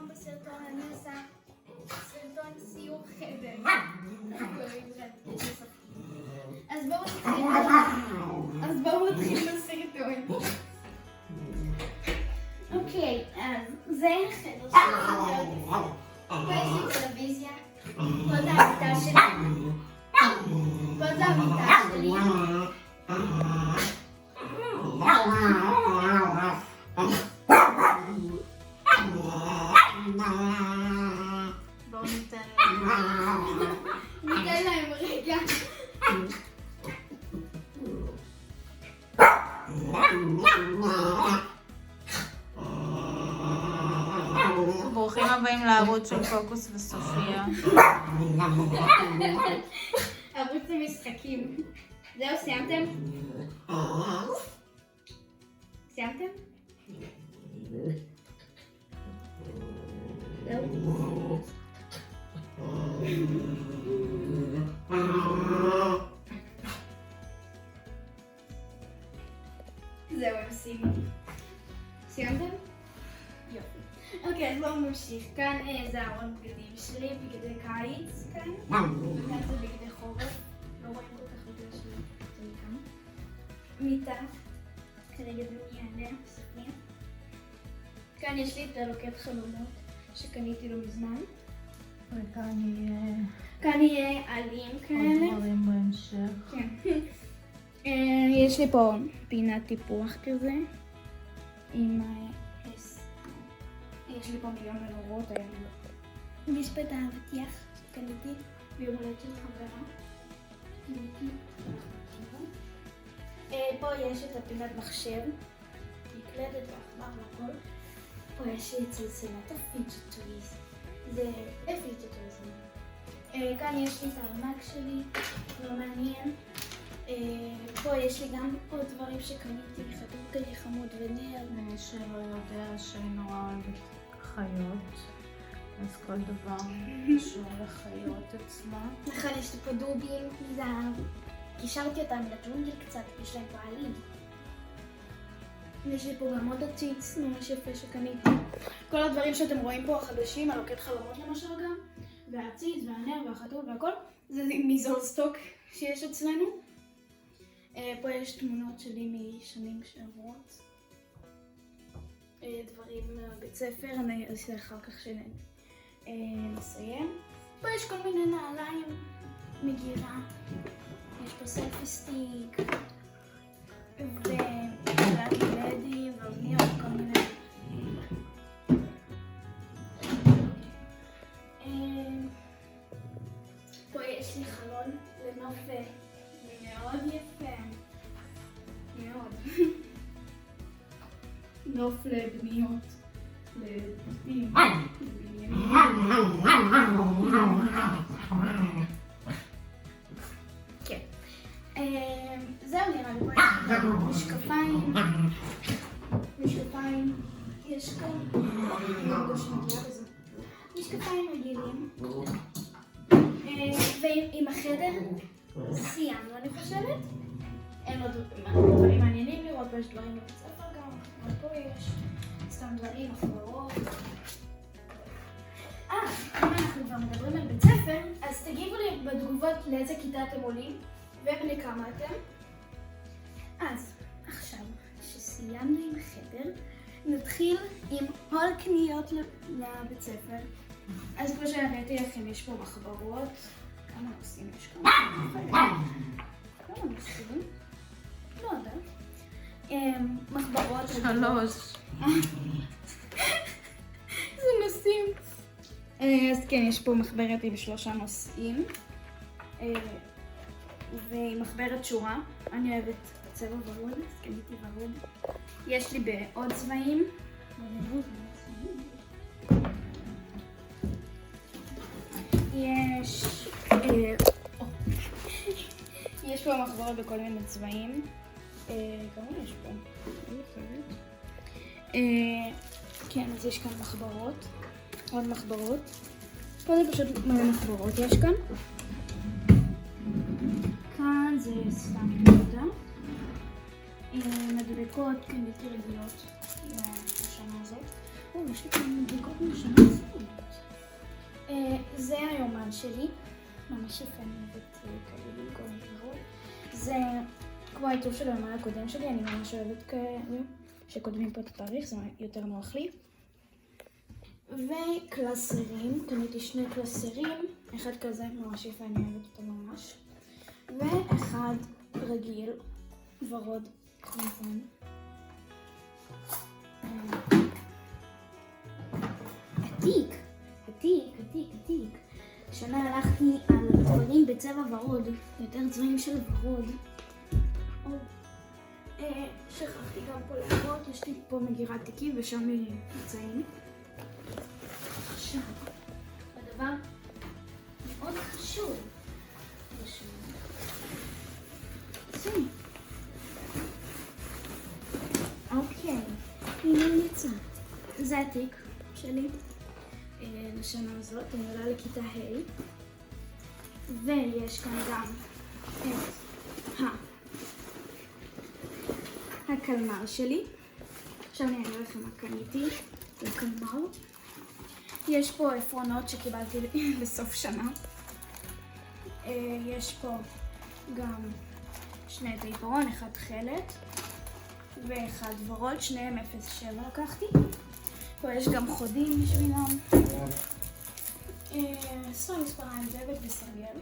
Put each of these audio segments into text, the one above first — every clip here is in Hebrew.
היום בסרטון אני עושה סרטון סיור חדר. אז בואו נתחיל בסרטון. אוקיי, אז זה החדר שלי. פה יש לי טלוויזיה. פה זה המיטה שלי. פה זה המיטה שלי. בואו ניתן להם רגע. ברוכים הבאים לערוץ של פוקוס וסופיה. ערוץ המשחקים. זהו, סיימתם? סיימתם? זהו. זהו, הם סיימו. סיימתם? יופי. אוקיי, אז בואו נמשיך. כאן זה ארון בגדים שלי, בגדי קיץ כאן. וכאן זה בגדי חורף. לא רואים כל כך יותר שלי. זה מכאן. מיטה. כרגע זה מיעלה, ספניה. כאן יש לי את הלוקט חלומות שקניתי לו מזמן. כאן יהיה עלים כאלה. עוד דברים בהמשך. כן. יש לי פה פינת טיפוח כזה. עם יש לי פה מיליון מנורות, היה לי משפט האבטיח שקניתי ביום הולדת של חברה. פה יש את הפינת מחשב, מקלדת ועכבר והכל. פה יש לי את סלסלת הפיג'טוריז. זה פיג'טוריז. כאן יש לי את הארנק שלי, לא מעניין. פה יש לי גם עוד דברים שקניתי, חתום כזה חמוד ונר. מי שלא יודע שאני נורא אוהבת חיות, אז כל דבר קשור לחיות עצמה. נכון, יש לי פה דובים מזהב. קישרתי אותם לג'ונגל קצת, יש להם פעלים. יש לי פה גם עוד עציץ ממש יפה שקניתי. כל הדברים שאתם רואים פה החדשים, הלוקט חלומות למשל גם, והעציץ והנר והחתול והכל, זה מזולסטוק שיש אצלנו. פה יש תמונות שלי משנים שעברות. דברים מבית ספר, אני אעשה אחר כך שנסיים. פה יש כל מיני נעליים, מגירה. יש פה סלפי סטיק, וגלת לדי, ואוניות, כל מיני. פה יש לי חלון לנוף מאוד יפה. מאוד. נוף לבניות. לבתים. כן. זהו נראה לי פה. משקפיים. יש כאן. משקפיים רגילים. ועם החדר סיימנו אני חושבת. אין עוד דברים מעניינים לראות, ויש דברים בבית ספר גם, אבל פה יש סתם דברים, החברות. אם אנחנו כבר מדברים על בית ספר, אז תגיבו לי בתגובות לאיזה כיתה אתם עולים ובני כמה אתם. אז עכשיו שסיימנו עם החדר, נתחיל עם הול קניות לבית ספר. אז כמו שהראיתי לכם, יש פה מחברות. כמה נושאים יש כאן? כמה נושאים? לא יודעת. מחברות. 3. זה נושאים. אז כן, יש פה מחברת עם 3 נושאים. ומחברת שורה. אני אוהבת צבע ורוד, אז קניתי ורוד. יש לי בעוד צבעים. יש פה מחברות בכל מיני צבעים. כמה יש פה? כן, אז יש כאן מחברות. עוד מחברות. פה זה פשוט מלא מחברות יש כאן. כאן זה סתם נקודה. מדבקות, כן, בלתי רגילות לשנה הזאת. יש לי כאן מדבקות משנה. זה היומן שלי. ממש יפה, אני אוהבת כאלה במקום ורוד. זה כמו העיצוב של היומן הקודם שלי, אני ממש אוהבת כאלה שכותבים פה את התאריך, זה יותר נוח לי. וקלסרים, קניתי 2 קלסרים, אחד כזה ממש יפה, אני אוהבת אותו ממש. ואחד רגיל, ורוד, כמובן. עתיק. השנה הלכתי על דברים בצבע ורוד, יותר צבעים של ורוד. שכחתי גם פה להראות, יש לי פה מגירת תיקים ושם נמצאים. עכשיו, הדבר מאוד חשוב. אוקיי, הנה נמצא. זה התיק שלי לשנה הזאת, אני עולה לכיתה ה' ויש כאן גם את הקלמר שלי. עכשיו אני אראה לכם מה קניתי לקלמר. יש פה עפרונות שקיבלתי בסוף שנה. יש פה גם 2 עיפרון, 1 תכלת ואחד ורוד, שניהם 0.7 לקחתי. פה יש גם חודים בשבילם. 20 מספריים זבת וסרגל.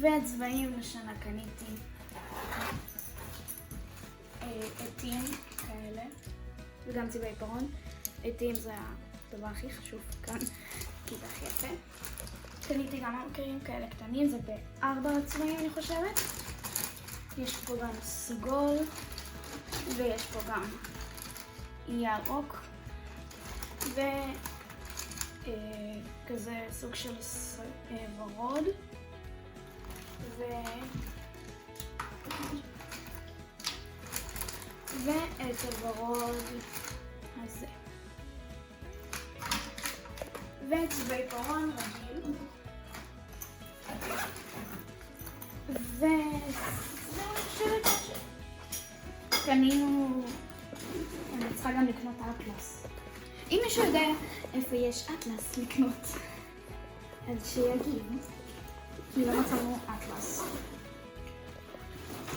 והצבעים לשנה קניתי עטים כאלה וגם צבעי עיפרון. עטים זה הדבר הכי חשוב כאן, כי זה הכי יפה. קניתי גם מקרים כאלה קטנים, זה ב4 צבעים אני חושבת. יש פה גם סגול ויש פה גם ירוק וכזה סוג של ורוד ואת הוורוד הזה וצבעי עיפרון רגיל קנינו, אני צריכה גם לקנות אטלס. אם מישהו יודע איפה יש אטלס לקנות, אז שיגיד, כי לא מצאנו אטלס.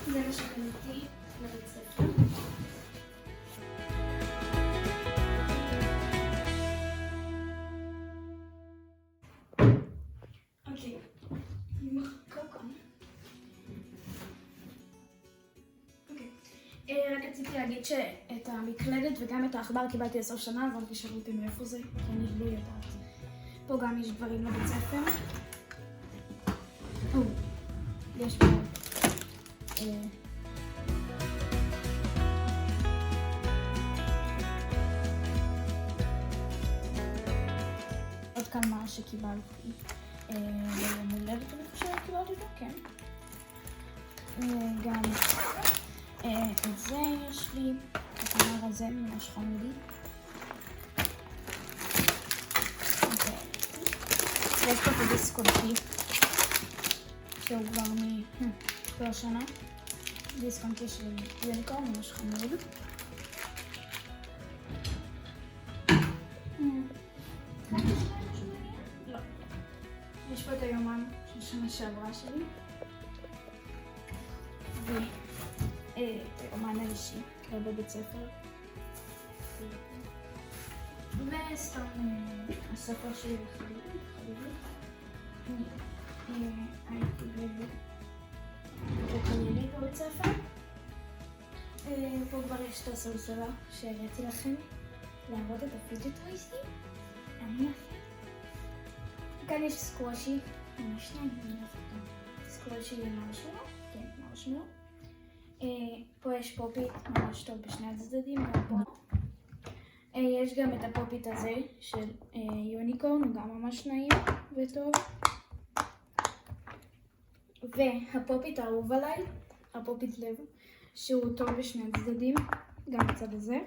זה מה שקניתי לבית ספר. אוקיי, אני מחכה כאן. רק רציתי להגיד שאת המקלדת וגם את העכבר קיבלתי לסוף שנה, אז אל תשאלו אותי מאיפה זה, כי אני לא יודעת. פה גם יש דברים לבית ספר. יש פה עוד קלמר שקיבלתי ביום הולדת, אני חושבת קיבלתי אותו, כן. גם את זה יש לי, את הקלמר הזה ממש חמודי. ויש פה את דיסקונטי, שהוא כבר כל השנה. דיסקונטי של יוניקורן, ממש חמוד. לא. יש פה את היומן של שנה שעברה שלי. היומן האישי, כבר בבית ספר. וסתם הספר שלי בחלילי. הייתי בכללי בבית ספר. פה כבר יש את הסלסלה שהראיתי לכם להראות את הפיג'ט טוויסטים. אני יפה. כאן יש סקוושי, ממש נעים, אני אוהבת אותם. סקוושי מרשמלו, כן, מרשמלו. פה יש פופית ממש טוב בשני הצדדים, גם פה. יש גם את הפופית הזה של יוניקורן, הוא גם ממש נעים וטוב. והפופית האהוב עליי, הפופית לב, שהוא טוב בשני הצדדים, גם בצד הזה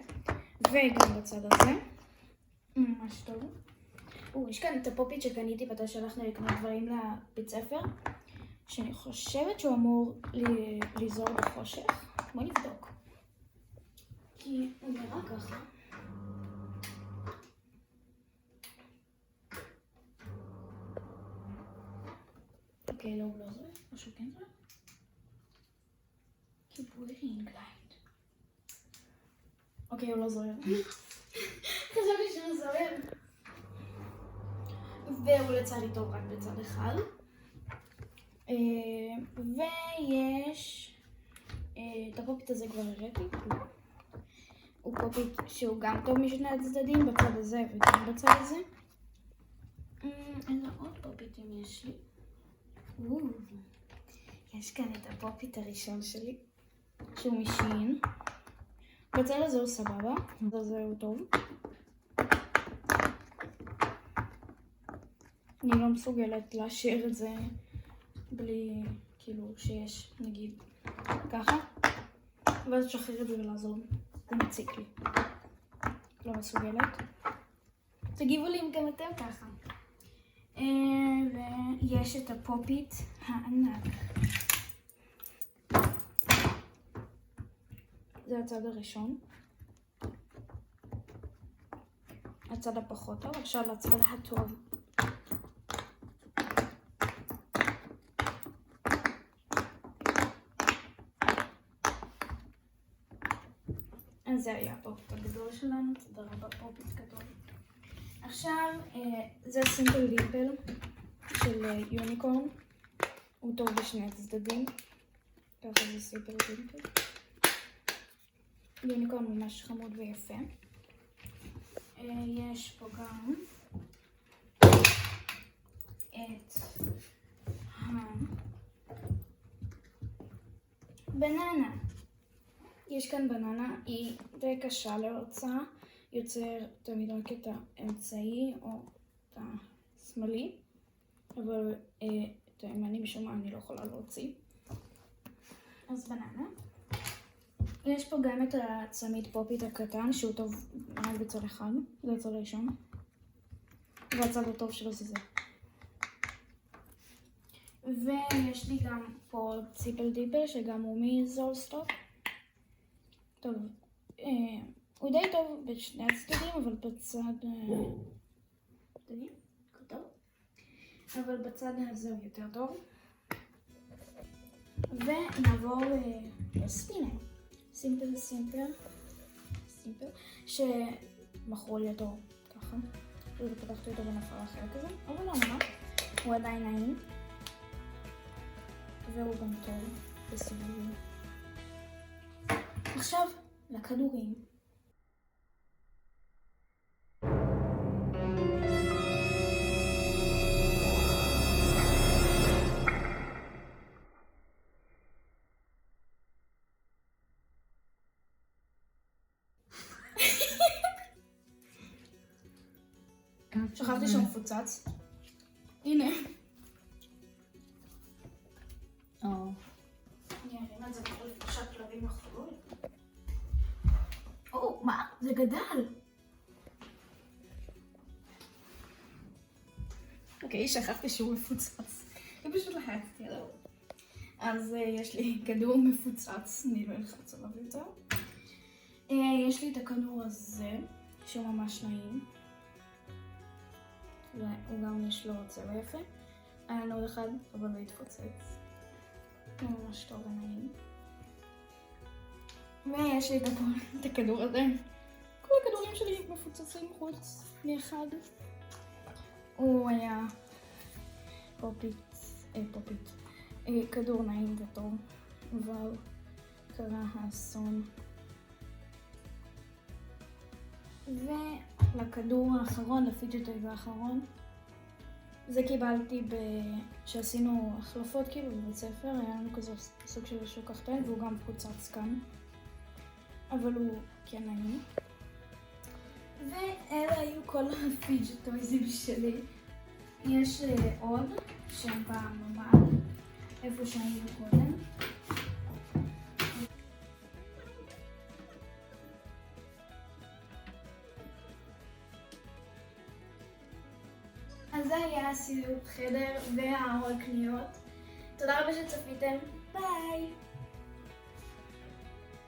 וגם בצד הזה, ממש טוב. יש כאן את הפופית שקניתי מתי שהלכנו לקנות דברים לבית ספר, שאני חושבת שהוא אמור לזור בחושך. בוא נבדוק, כי הוא נראה ככה. כן זה? כיבוי רינגלייט. אוקיי, הוא לא זוהר. חשבתי שהוא זוהר. והוא לצד איתו רק בצד אחד. ויש... את הפופית הזה כבר הראיתי. הוא פופית שהוא גם טוב משני הצדדים, בצד הזה וגם בצד הזה. איזה עוד פופיטים יש לי? יש כאן את הפופית הראשון שלי, שהוא משין. בצד הזה הוא סבבה, בצד הזה הוא טוב. אני לא מסוגלת להשאיר את זה בלי, כאילו, שיש, נגיד, ככה. ואז תשחרר את זה ולעזור. זה מציק לי. לא מסוגלת. תגיבו לי אם גם אתם ככה. ויש את הפופית הענק. זה הצד הראשון. הצד הפחות טוב. עכשיו הצד הטוב. אז זה היה הפופית הגדול שלנו. תודה רבה פופית גדול. עכשיו זה סימפל דימפל של יוניקורן. הוא טוב בשני הצדדים. ככה זה סימפל דימפל. יוניקורן ממש חמוד ויפה. יש פה גם את הבננה. יש כאן בננה, היא די קשה להוצאה. יוצר תמיד רק את האמצעי או את השמאלי, אבל את הימני משום מה אני לא יכולה להוציא. אז בננה. יש פה גם את הצמיד פופית הקטן שהוא טוב רק בצד אחד, זה הצד הראשון. והצד הטוב שלו זה זה. ויש לי גם פה ציפל דיפל שגם הוא מזולסטוק. טוב, הוא די טוב בשני הצדדים, אבל בצד הזה הוא יותר טוב. ונעבור לספינר. סימפל, שמכרו לי אותו ככה. ופתחתי אותו ונפל אחר כזה, אבל לא נורא. הוא עדיין נעים. והוא גם טוב בסיבובים. עכשיו לכדורים. שכחתי שהוא מפוצץ. הנה. אני ארים את זה בכל שהכלבים יאכלו לי. מה? זה גדל. אוקיי, שכחתי שהוא מפוצץ. זה פשוט לחצתי עליו. אז יש לי כדור מפוצץ, אני לא אלחץ עליו יותר. יש לי את הכדור הזה, שהוא ממש נעים. והוא גם יש לו צבע יפה. היה לנו עוד אחד, אבל לא התפוצץ. הוא ממש טוב ונעים. ויש לי את הכדור הזה. כל הכדורים שלי מפוצצים חוץ מאחד. הוא היה כדור נעים וטוב, אבל קרה האסון. ולכדור האחרון, לפיג'ט האחרון, זה קיבלתי שעשינו החלפות כאילו בבית ספר, היה לנו כזה סוג של שוק קחטן והוא גם פוצץ כאן, אבל הוא כן נעים. ואלה היו כל הפיג'טויזים שלי. יש עוד שהם בממ"ד, איפה שהיינו קודם. אז זה היה הסיור חדר וההול קניות. תודה רבה שצפיתם, ביי!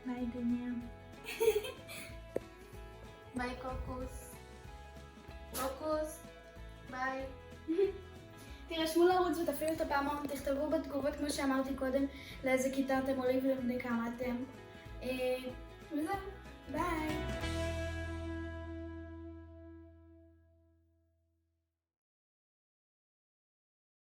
ביי דניה. ביי קוקוס. קוקוס, ביי. תראה תירשמו לערוץ ותפעילו את הפעמון, תכתבו בתגובות כמו שאמרתי קודם לאיזה כיתה אתם עולים ולבני כמה אתם. וזהו, ביי.